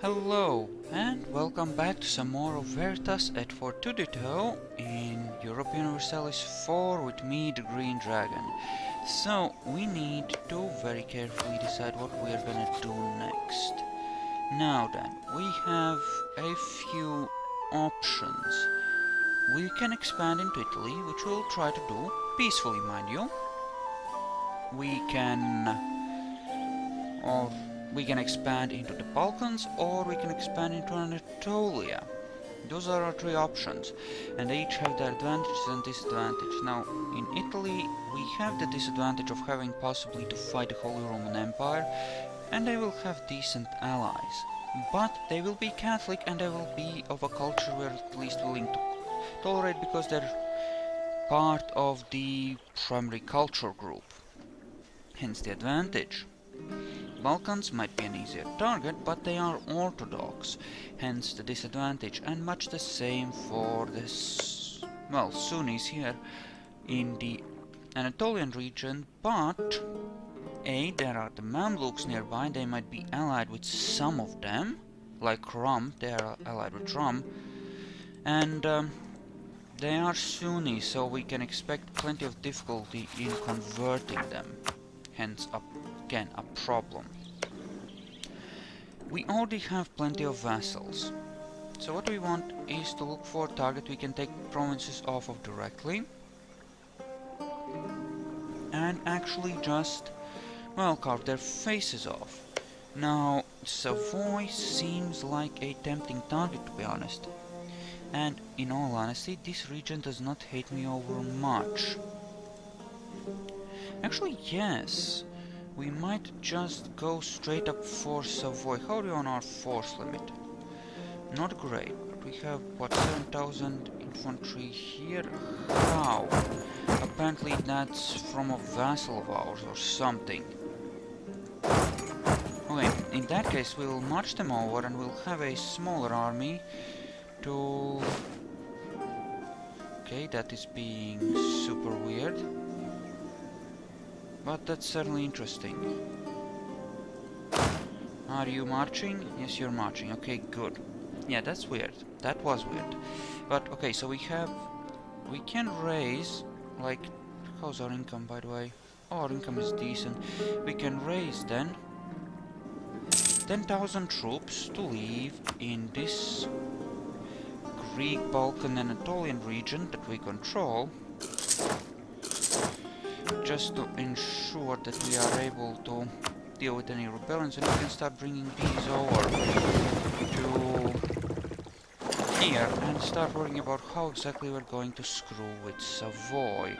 Hello, and welcome back to some more of Veritas at Fortudito in Europe Universalis 4 with me, the Green Dragon. So, we need to very carefully decide what we are gonna do next. Now then, we have a few options. We can expand into Italy, which we'll try to do, peacefully mind you. We can... or we can expand into the Balkans, or we can expand into Anatolia. Those are our three options, and they each have their advantages and disadvantages. Now, in Italy, we have the disadvantage of having possibly to fight the Holy Roman Empire, and they will have decent allies. But they will be Catholic, and they will be of a culture we're at least willing to tolerate because they're part of the primary culture group. Hence the advantage. Balkans might be an easier target, but they are Orthodox, hence the disadvantage, and much the same for the Sunnis here in the Anatolian region, but there are the Mamluks nearby, they might be allied with some of them, like Rum, they are allied with Rum, and they are Sunni, so we can expect plenty of difficulty in converting them, hence again a problem. We already have plenty of vassals, so what we want is to look for a target we can take provinces off of directly and actually just, well, carve their faces off. Now, Savoy seems like a tempting target, to be honest, and in all honesty this region does not hate me over much. Actually, yes. We might just go straight up for Savoy. How are we on our force limit? Not great, but we have, what, 7,000 infantry here? How? Apparently that's from a vassal of ours or something. Okay, in that case we'll march them over and we'll have a smaller army to... Okay, that is being super weird. But that's certainly interesting. Are you marching? Yes, you're marching. Okay, good. Yeah, that's weird. That was weird. But, okay, so we can raise, like, how's our income, by the way? Oh, our income is decent. We can raise, then, 10,000 troops to leave in this Greek, Balkan, Anatolian region that we control, just to ensure that we are able to deal with any rebellions, and we can start bringing these over to here and start worrying about how exactly we're going to screw with Savoy.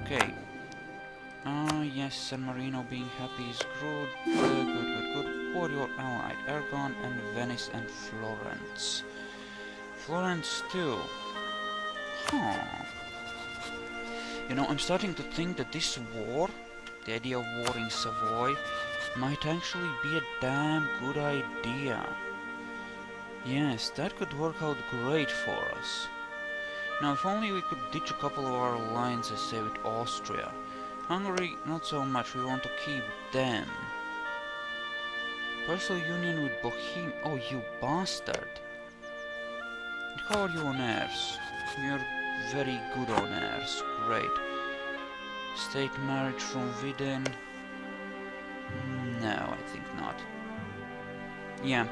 Okay. Yes, San Marino being happy is good. Good. Who are your allied? Aragon and Venice and Florence. Florence too. Huh. You know, I'm starting to think that this war, the idea of warring Savoy, might actually be a damn good idea. Yes, that could work out great for us. Now, if only we could ditch a couple of our alliances, say with Austria. Hungary, not so much, we want to keep them. Personal union with Bohemia. Oh, you bastard. How are you on heirs? You're very good on heirs. Great. State marriage from Widen? No, I think not. Yeah,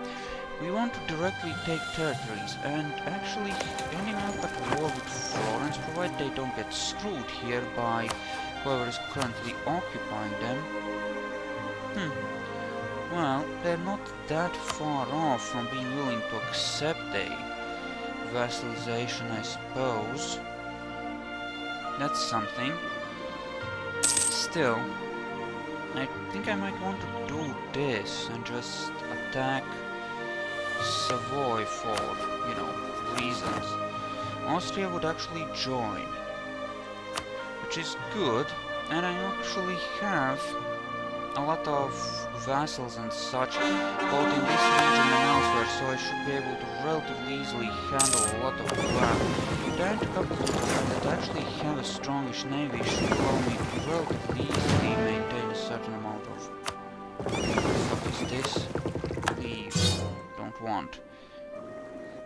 we want to directly take territories, and actually ending up at war with Florence, provided they don't get screwed here by whoever is currently occupying them. Well, they're not that far off from being willing to accept a vassalization, I suppose. That's something. Still, I think I might want to do this and just attack Savoy for, you know, reasons. Austria would actually join, which is good, and I actually have a lot of vassals and such, both in this region and elsewhere, so I should be able to relatively easily handle a lot of crap. And a couple of them that actually have a strongish navy should allow me to relatively easily maintain a certain amount of What is this? Leave. Don't want.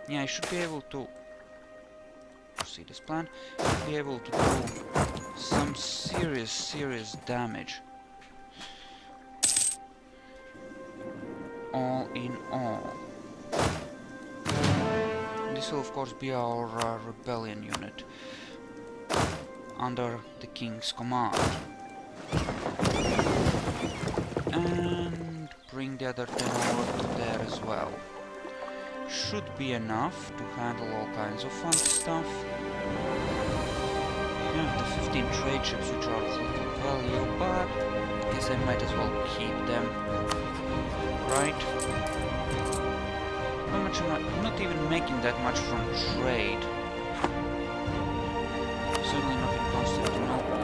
Yeah, I should be able to see this plan. Be able to do some serious damage. All in all. This will of course be our rebellion unit under the king's command. And bring the other 10 over to there as well. Should be enough to handle all kinds of fun stuff. We have the 15 trade ships which are of little value, but I guess I might as well keep them. Right? How much am I? I'm not even making that much from trade. Certainly not in Constantinople.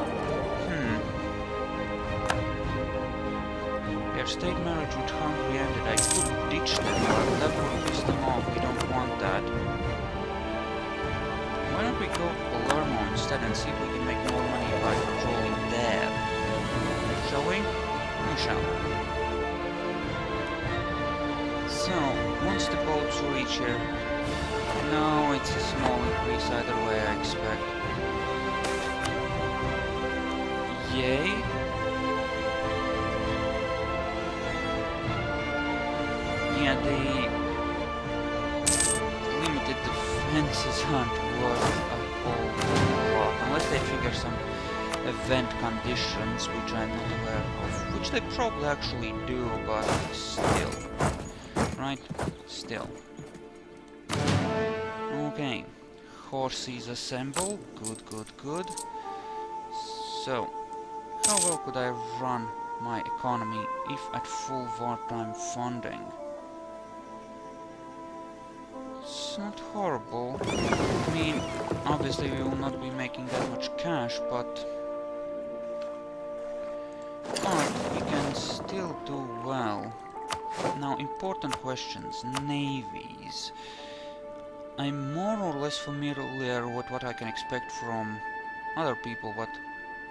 Their state marriage with Hungary ended. I could ditch them, but that would piss them off. We don't want that. Why don't we go to Palermo instead and see if we can make more money by patrolling there? Shall we? We shall. So, once the boats reach here... No, it's a small increase either way, I expect. Yay. Yeah, the limited defenses aren't worth a whole lot, unless they figure some event conditions, which I'm not aware of, which they probably actually do, but still. Right? Still. Okay. Horses assemble. Good, good, good. So, how well could I run my economy if at full wartime funding? It's not horrible. I mean, obviously we will not be making that much cash, but we can still do well. Now, important questions. Navies. I'm more or less familiar with what I can expect from other people, but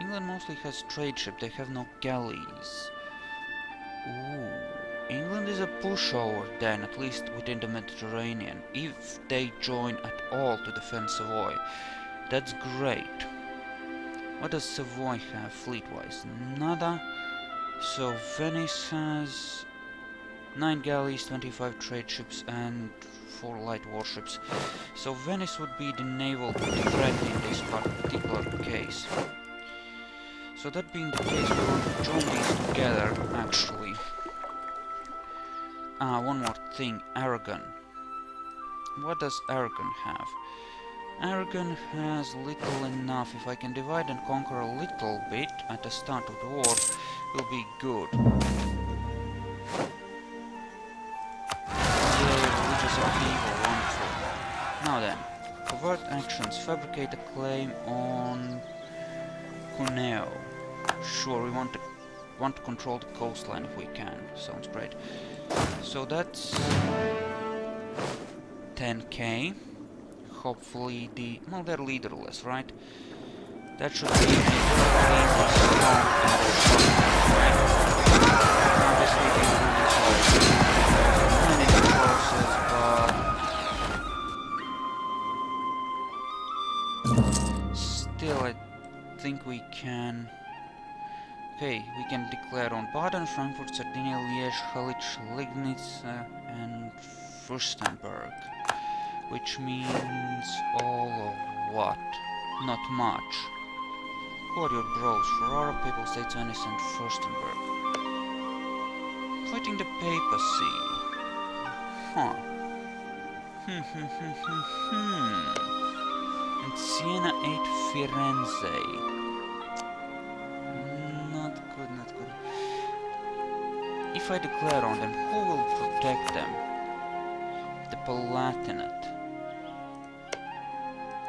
England mostly has trade ships, they have no galleys. Ooh, England is a pushover then, at least within the Mediterranean, if they join at all to defend Savoy. That's great. What does Savoy have fleet-wise? Nada. So Venice has 9 galleys, 25 trade ships and 4 light warships. So Venice would be the naval threat in this particular case. So that being the case, we want to join these together, actually. One more thing, Aragon. What does Aragon have? Aragon has little enough. If I can divide and conquer a little bit at the start of the war, will be good. Now then, covert actions, fabricate a claim on Cuneo. Sure, we want to control the coastline if we can. Sounds great. So that's 10k. Hopefully well, they're leaderless, right? That should be obviously but still, I think we can. Okay, we can declare on Baden, Frankfurt, Sardinia, Liège, Halich, Liegnitz, and Fürstenberg, which means all of what? Not much. Who are your bros? Ferrara, Papal States, Venice, and Fürstenberg. Fighting the papacy. Huh. And Siena 8 Firenze. Not good, not good. If I declare on them, who will protect them? The Palatinate.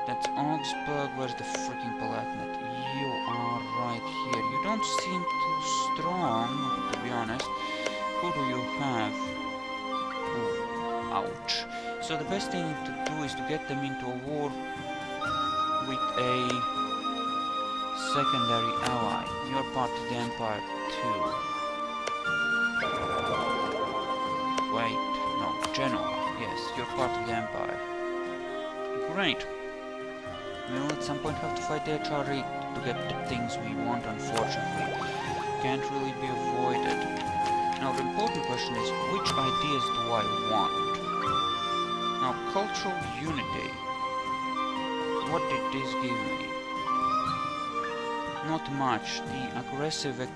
That's Augsburg. Where's the freaking Palatinate? You are right here. You don't seem too strong, to be honest. Who do you have? Ooh, ouch. So the best thing to do is to get them into a war with a secondary ally. You're part of the Empire too. Genoa. Yes, you're part of the Empire. Great. We'll at some point have to fight the HRE to get the things we want, unfortunately. Can't really be avoided. Now the important question is, which ideas do I want? Now, cultural unity. What did this give me? Not much. The aggressive the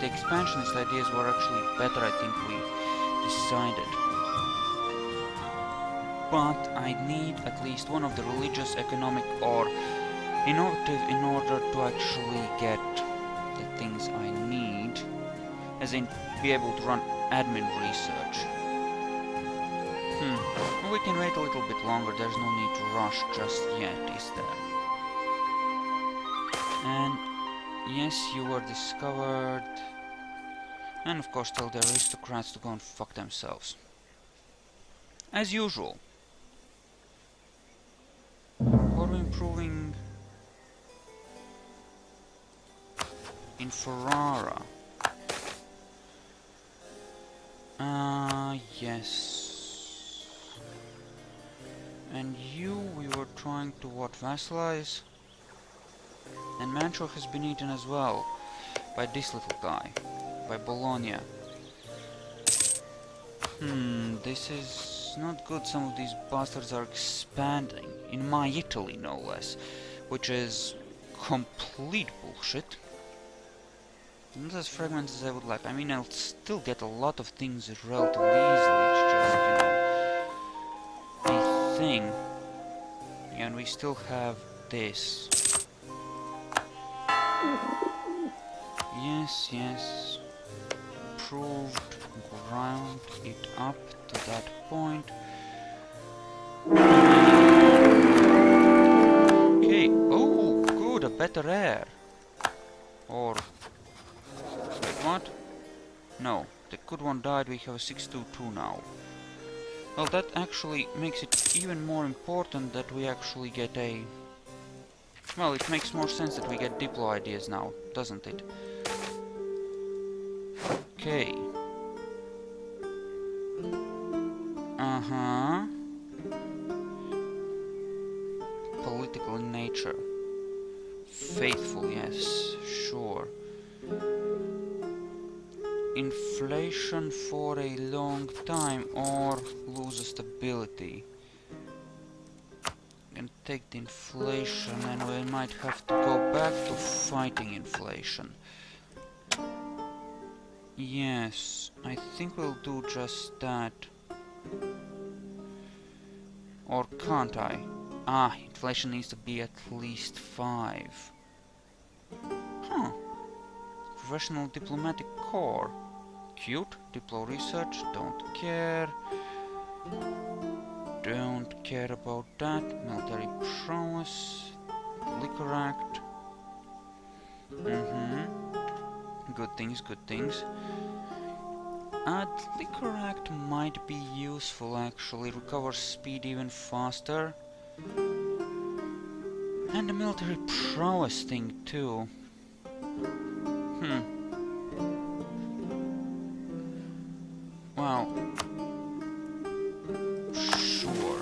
expansionist ideas were actually better, I think we decided. But I need at least one of the religious, economic or innovative in order to actually get the things I need, as in be able to run admin research. We can wait a little bit longer, there's no need to rush just yet, is there? And yes, you were discovered. And of course tell the aristocrats to go and fuck themselves. As usual. Are we improving in Ferrara? Yes. And you, we were trying to what, vassalize? And Mantua has been eaten as well by this little guy, by Bologna. This is not good. Some of these bastards are expanding, in my Italy no less, which is complete bullshit. Not as fragmented as I would like. I mean, I'll still get a lot of things relatively easily, it's just, you know, a thing. And we still have this. Yes, yes. Improved, ground it up to that point. Okay, oh, good, a better air. Or, wait, what? No, the good one died, we have a 622 now. Well, that actually makes it even more important that we actually get a... Well, it makes more sense that we get Diplo ideas now, doesn't it? Okay. Political in nature. Faithful, yes, sure. Inflation for a long time or lose stability. And take the inflation and we might have to go back to fighting inflation. Yes, I think we'll do just that. Or can't I? Ah, inflation needs to be at least 5. Huh. Professional diplomatic corps. Cute. Diplo research. Don't care. Don't care about that. Military prowess. Liquor Act. Good things, good things. The Liquor Act might be useful actually. Recover speed even faster. And the military prowess thing too. Well, sure.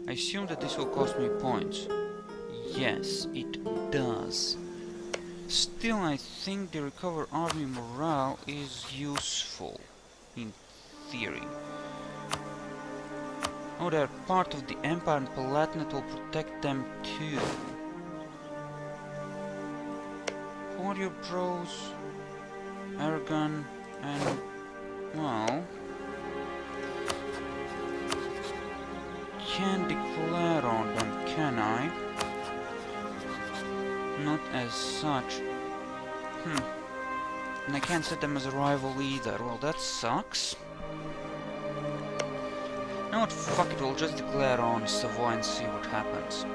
I assume that this will cost me points. Yes, it does. Still, I think the recover army morale is useful, in theory. Oh, they're part of the Empire and Palatinate will protect them too. Who are your bros? Aragon and... well... can't declare on them, can I? Not as such. And I can't set them as a rival either. Well, that sucks. You know what, fuck it, we'll just declare on Savoy and see what happens.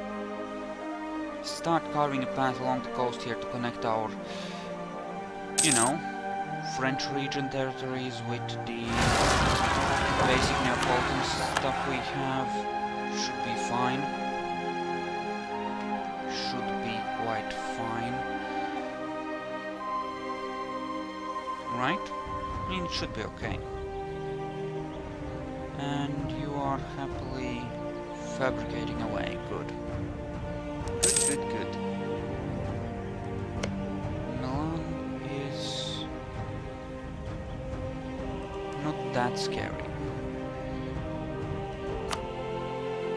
Start carving a path along the coast here to connect our, you know, French region territories with the basic Neapolitan stuff we have. Should be fine. Should be quite fine. Right? I mean, it should be okay. And you are happily fabricating away. Good. Good, good, good. Milan is not that scary.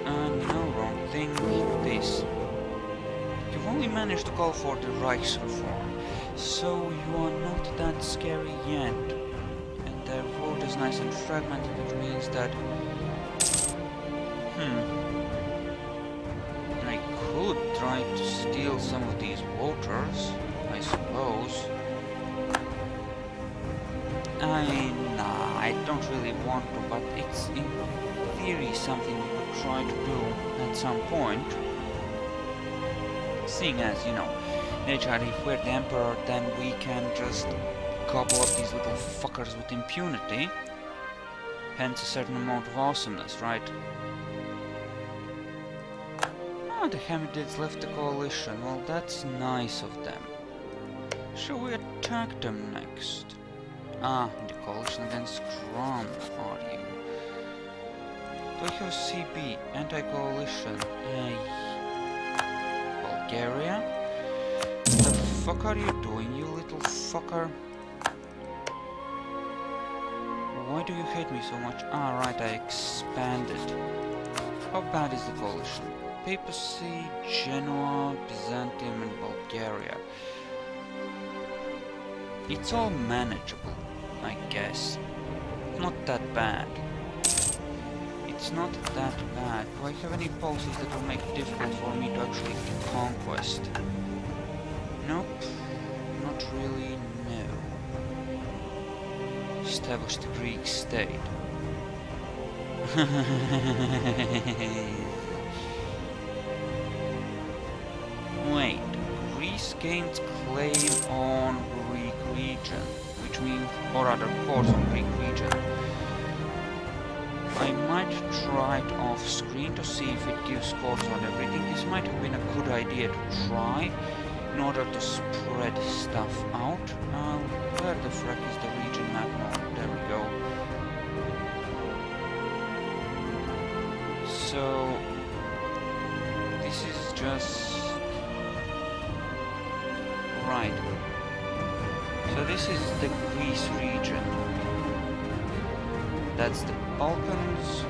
No, wrong thing. This. You've only managed to call for the Reichsreform, so you are not that scary yet. And their vote is nice and fragmented, which means that... I could try to steal some of these voters, I suppose. Nah, I don't really want to, but it's in theory something we could try to do at some point. Seeing as, you know, naturally if we're the Emperor, then we can just gobble up these little fuckers with impunity. Hence a certain amount of awesomeness, right? Ah, the Hamidids left the coalition. Well, that's nice of them. Shall we attack them next? Ah, the coalition against Kram, are you? Do I have CB? Anti-coalition. Bulgaria? The fuck are you doing, you little fucker? Why do you hate me so much? Ah, right, I expanded. How bad is the coalition? Papacy, Genoa, Byzantium and Bulgaria. It's all manageable, I guess. Not that bad. It's not that bad. Do I have any policies that will make it difficult for me to actually conquest? Nope. Not really, no. Establish the Greek state. Wait. Greece gains claim on Greek region, which means, or rather, course on Greek region. I might try it off screen to see if it gives scores on everything. This might have been a good idea to try in order to spread stuff out. Where the frick is the region map? Oh, there we go. So this is just right. So this is the Greece region. That's the Balkans.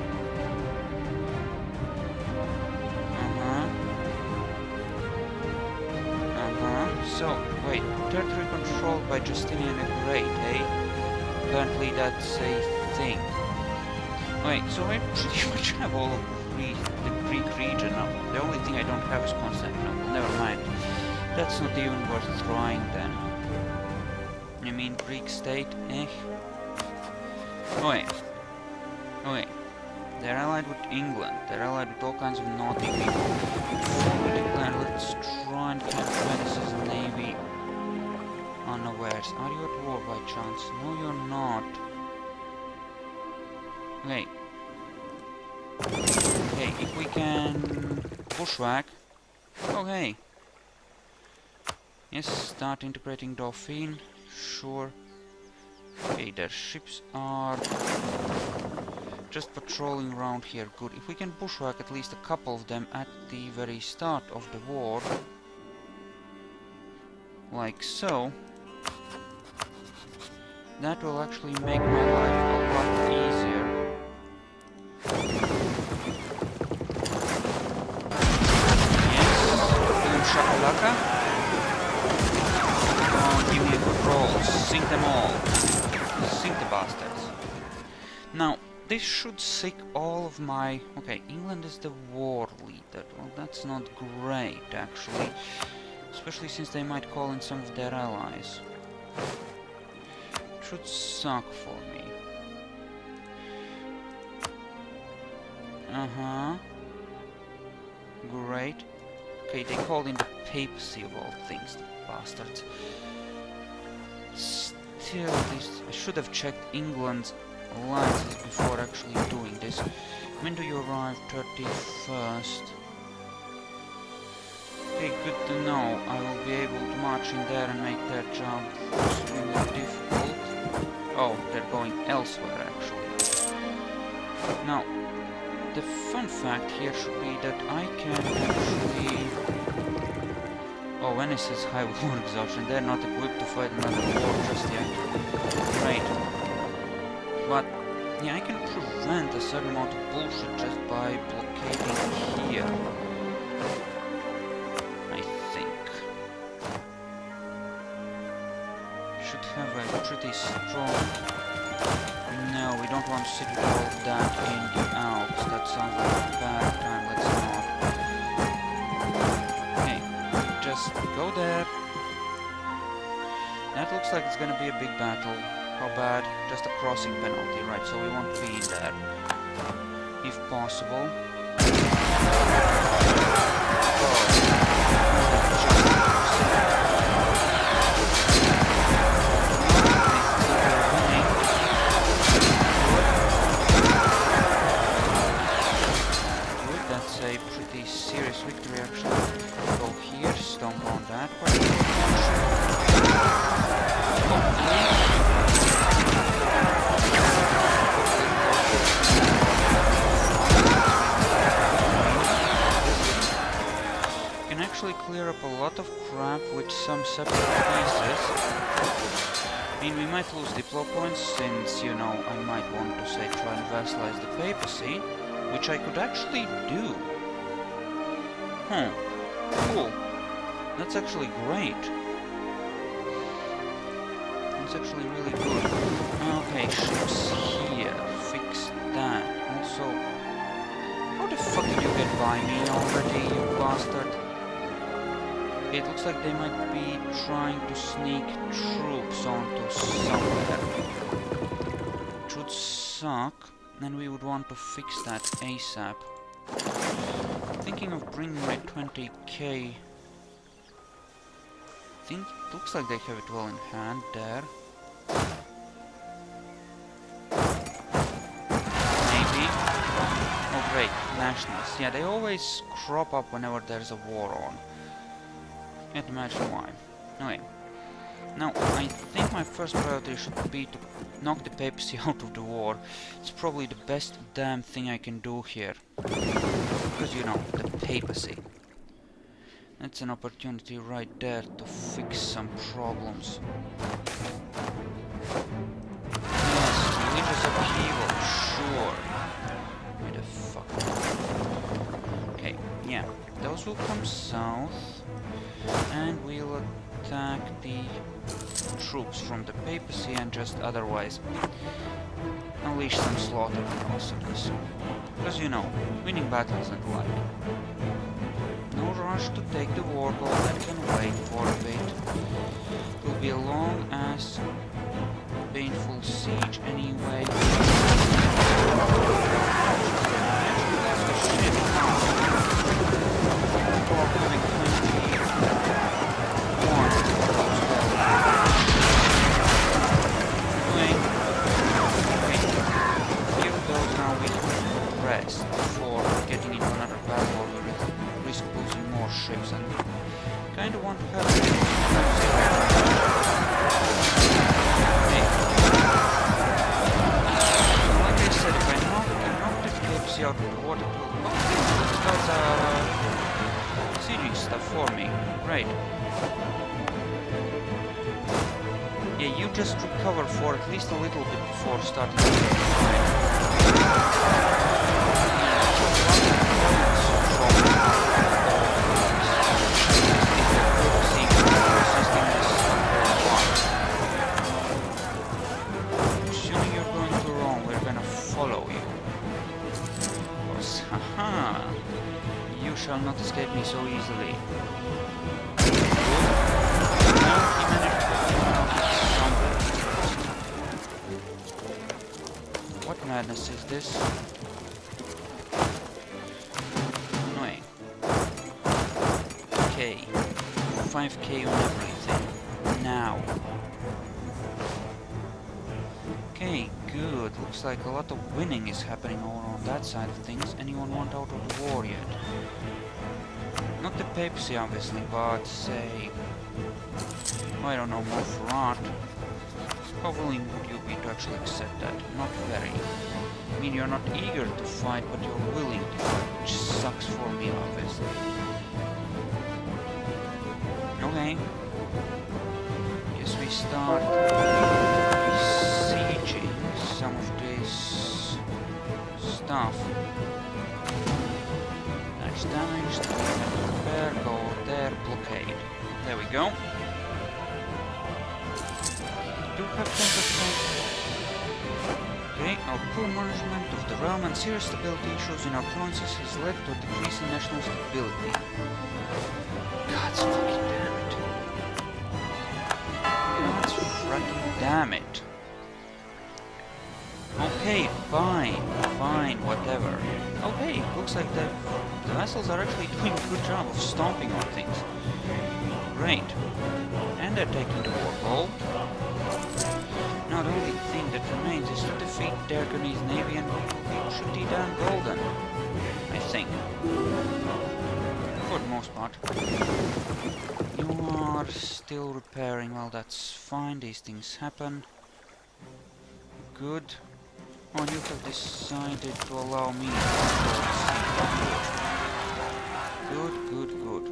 So, wait, territory controlled by Justinian the Great, eh? Apparently that's a thing. Wait, so I pretty much have all of the Greek region now. The only thing I don't have is Constantinople. Never mind. That's not even worth trying then. I mean, Greek state, eh? Wait. They're allied with England. They're allied with all kinds of naughty people. Before we declare, let's try and catch Venice's navy unawares. Are you at war by chance? No, you're not. Okay. Okay, if we can bushwhack. Okay. Yes, start integrating Dauphine. Sure. Okay, their ships are just patrolling around here. Good. If we can bushwhack at least a couple of them at the very start of the war, like so, that will actually make my life a lot easier. Yes, boom shakalaka. Come on, give me a good roll. Sink them all. Sink the bastards. Now, this should sink all of my... Okay, England is the war leader. Well, that's not great, actually. Especially since they might call in some of their allies. It should suck for me. Great. Okay, they called in the papacy of all things, the bastards. Still, I should have checked England's alliances before actually doing this. When do you arrive? 31st. Okay, good to know. I will be able to march in there and make their job extremely difficult. Oh, they're going elsewhere actually. Now, the fun fact here should be that I can actually... Oh, Venice has high war exhaustion. They're not equipped to fight another war just yet. Great. But, yeah, I can prevent a certain amount of bullshit just by blockading here. I think. Should have a pretty strong... No, we don't want to sit with all of that in the Alps. That sounds like a bad time. Let's not. Okay, just go there. That looks like it's gonna be a big battle. How bad? Just a crossing penalty, right? So we won't be there, if possible. A pretty serious victory actually. Go here, stomp on that part. You can actually clear up a lot of crap with some separate pieces. I mean, we might lose diplo points since, you know, I might want to say try and vassalize the papacy, which I could actually do. Cool. That's actually great. That's actually really good. Okay, ships here. Fix that. Also, how the fuck did you get by me already, you bastard? Okay, it looks like they might be trying to sneak troops onto somewhere. Which would suck. And we would want to fix that ASAP. Thinking of bringing my 20k. Looks like they have it well in hand there. Maybe. Oh great, nationalists. Yeah, they always crop up whenever there's a war on. Can't imagine why. Okay. Now, I think my first priority should be to knock the papacy out of the war. It's probably the best damn thing I can do here. Because, you know, the papacy. That's an opportunity right there to fix some problems. Yes, religious upheaval, sure. Wait the fuck. Okay, yeah. Those will come south. And we'll attack the troops from the papacy and just otherwise unleash some slaughter and awesomeness. Because, you know, winning battles and the like. No rush to take the war goal, that can wait for a bit. It will be a long ass painful siege anyway. Before getting into another battle where we risk losing more ships, and kind of want to have it. Like I said, if I knock the papacy out of the water, it does sieging stuff for me. Right. Yeah, you just recover for at least a little bit before starting the fight. Assuming you're going too wrong, we're gonna follow you. Of course, haha! You shall not escape me so easily. What madness is this? Annoying. Okay. 5k on everything. Now. Okay, good. Looks like a lot of winning is happening over on that side of things. Anyone want out of the war yet? Not the papacy, obviously, but say... I don't know, Montferrat. How willing would you be to actually accept that? Not very. I mean, you're not eager to fight, but you're willing to fight, which sucks for me, obviously. Okay. Guess we start sieging some of this stuff. Nice damage, repair, go there, blockade. There we go. Do have 10%. Okay, our poor management of the realm and serious stability issues in our provinces has led to a decrease in national stability. God's fucking damn it. God's fucking damn it. Okay, fine, whatever. Okay, looks like the vassals are actually doing a good job of stomping on things. Great. And they're taking the war gold. Now the only thing that remains is to defeat Dergony's navy and we will be pretty damn golden. I think. For the most part. You are still repairing, well that's fine, these things happen. Good. Oh, and you have decided to allow me to good.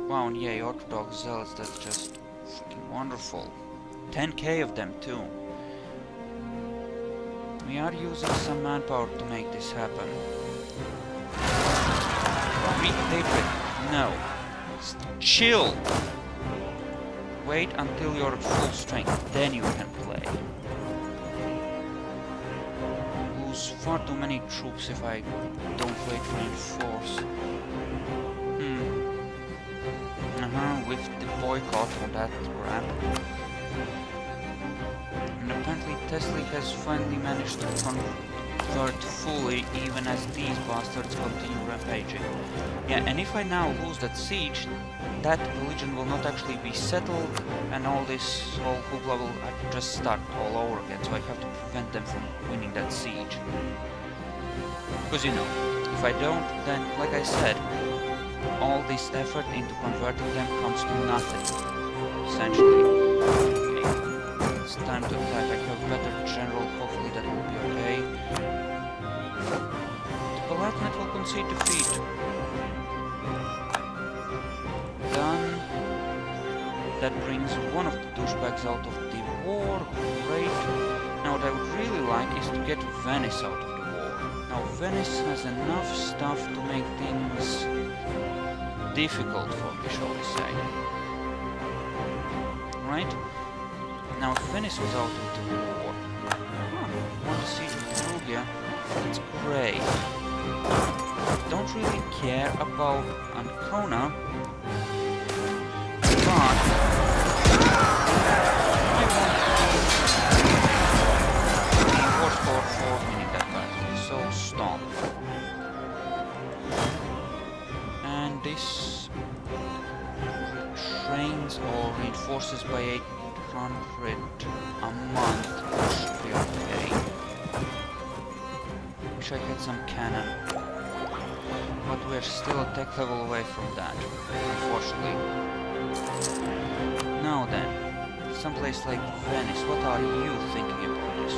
Wow, and yay, Orthodox Zealots, that's just freaking wonderful. 10k of them too. We are using some manpower to make this happen. Repatriate. No. Chill. Wait until you're at full strength, then you can play. Lose far too many troops if I don't wait for reinforce. With the boycott on that crap. And apparently Tesla has finally managed to convert fully, even as these bastards continue rampaging. Yeah, and if I now lose that siege, that religion will not actually be settled, and all this whole hoopla will just start all over again, so I have to prevent them from winning that siege. Because, you know, if I don't, then, like I said, all this effort into converting them comes to nothing, essentially. Okay, it's time to attack. I have a better general, hopefully that will be okay. The Palatinate will concede defeat. Done. That brings one of the douchebags out of the war. Great. Now what I would really like is to get Venice out of the war. Now Venice has enough stuff to make things difficult for me, shall we say. Right? Now if Venice was out of the war... want to see Perugia. That's great. Don't really care about Ancona, but I want to reinforce power for winning that battle, so stomp. And this retrains or reinforces by 800 a month, which should be okay. Wish I had some cannon, but we're still a tech level away from that, unfortunately. Now then, someplace like Venice, what are you thinking about this?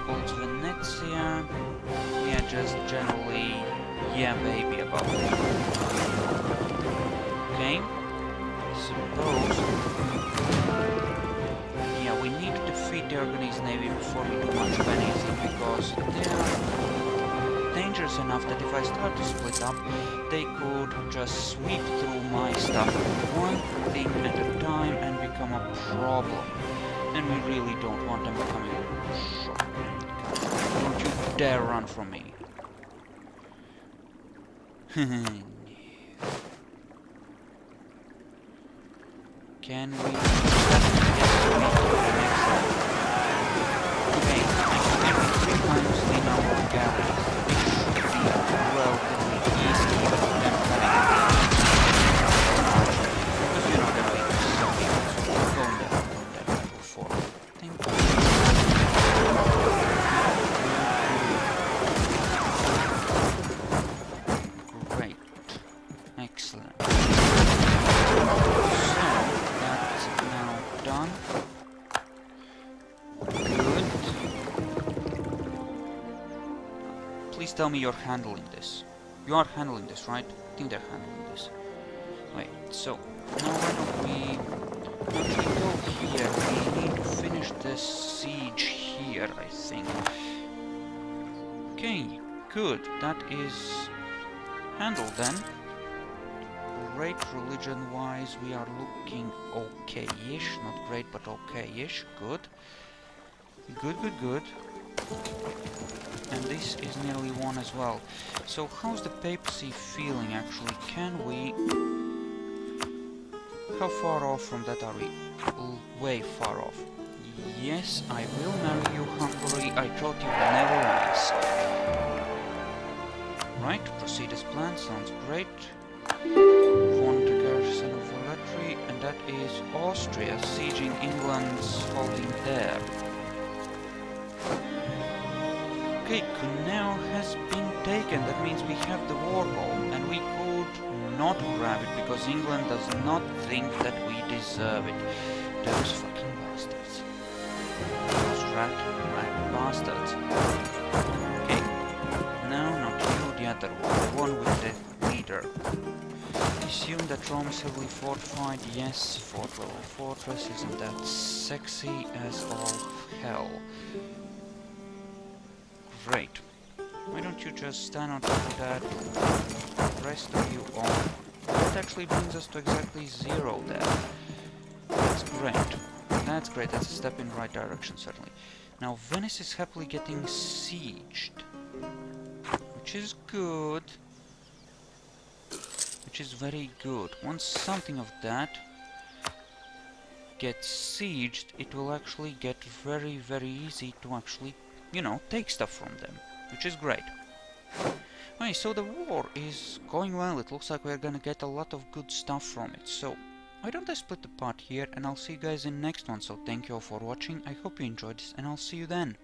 Old Venezia, yeah, just generally, yeah baby about it. Okay, suppose, yeah, we need to defeat the Aragonese navy before we do much of anything, because they are dangerous enough that if I start to split up, they could just sweep through my stuff one thing at a time and become a problem. And we really don't want them becoming a problem. Don't you dare run from me. Can we... Okay, I can 3 times the number of galleys. It should be relatively easy for them because you're not going to be so able to go in that battle for. Thank you. Great. Excellent. So, that's now please tell me you're handling this. You are handling this, right? I think they're handling this. Wait, so now why don't we actually go here? We need to finish this siege here, I think. Okay, good. That is handled then. Great, religion-wise, we are looking okay-ish. Not great, but okay-ish. Good. Good, good, good. And this is nearly one as well. So how's the papacy feeling actually? Can we... How far off from that are we? Way far off. Yes, I will marry you, Hungary. I thought you would never ask. Right, proceed as planned. Sounds great. Want the garrison of Volatry, and that is Austria sieging England's holding there. Okay, Cuneo has been taken. That means we have the war goal, and we could not grab it because England does not think that we deserve it. Those fucking bastards. Those rat bastards. Okay, now not you, the other one. The one with the leader. Assume that Rome is heavily fortified. Yes, fort level fortress. Isn't that sexy as all hell? Great. Why don't you just stand on top of that? The rest of you on. That actually brings us to exactly 0 there. That's great. That's great. That's a step in the right direction, certainly. Now, Venice is happily getting sieged. Which is good. Which is very good. Once something of that gets sieged, it will actually get very, very easy to actually, you know, take stuff from them, which is great. Okay, so the war is going well. It looks like we're gonna get a lot of good stuff from it. So, why don't I split the part here, and I'll see you guys in the next one. So thank you all for watching. I hope you enjoyed this, and I'll see you then.